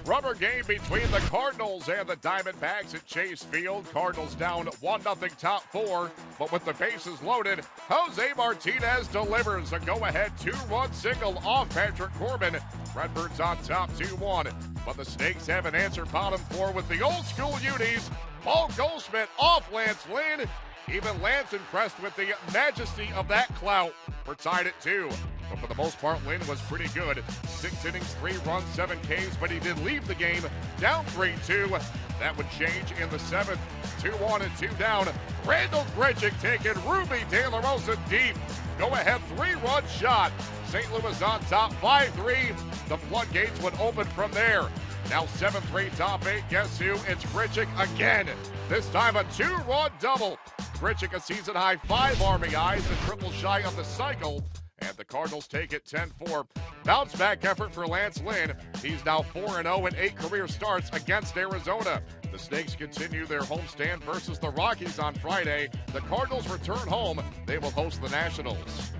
Rubber game between the Cardinals and the Diamondbacks at Chase Field. Cardinals down 1-0 top four, but with the bases loaded, Jose Martinez delivers a go-ahead 2-run single off Patrick Corbin. Redbirds on top 2-1, but the Snakes have an answer bottom four with the old school unis. Paul Goldschmidt off Lance Lynn. Even Lance impressed with the majesty of that clout. We're tied at 2. But for the most part, Lynn was pretty good. 6 innings, 3 runs, 7 Ks, but he did leave the game down 3-2. That would change in the 7th. 2-1 and 2 down. Randal Grichuk taking Ruby De La Rosa deep. Go-ahead 3-run shot. St. Louis on top 5-3. The floodgates would open from there. Now 7-3 top 8. Guess who? It's Grichuk again. This time a 2-run double. Grichuk a season-high 5 RBIs, a triple shy of the cycle. And the Cardinals take it 10-4. Bounce-back effort for Lance Lynn. He's now 4-0 in 8 career starts against Arizona. The Snakes continue their homestand versus the Rockies on Friday. The Cardinals return home. They will host the Nationals.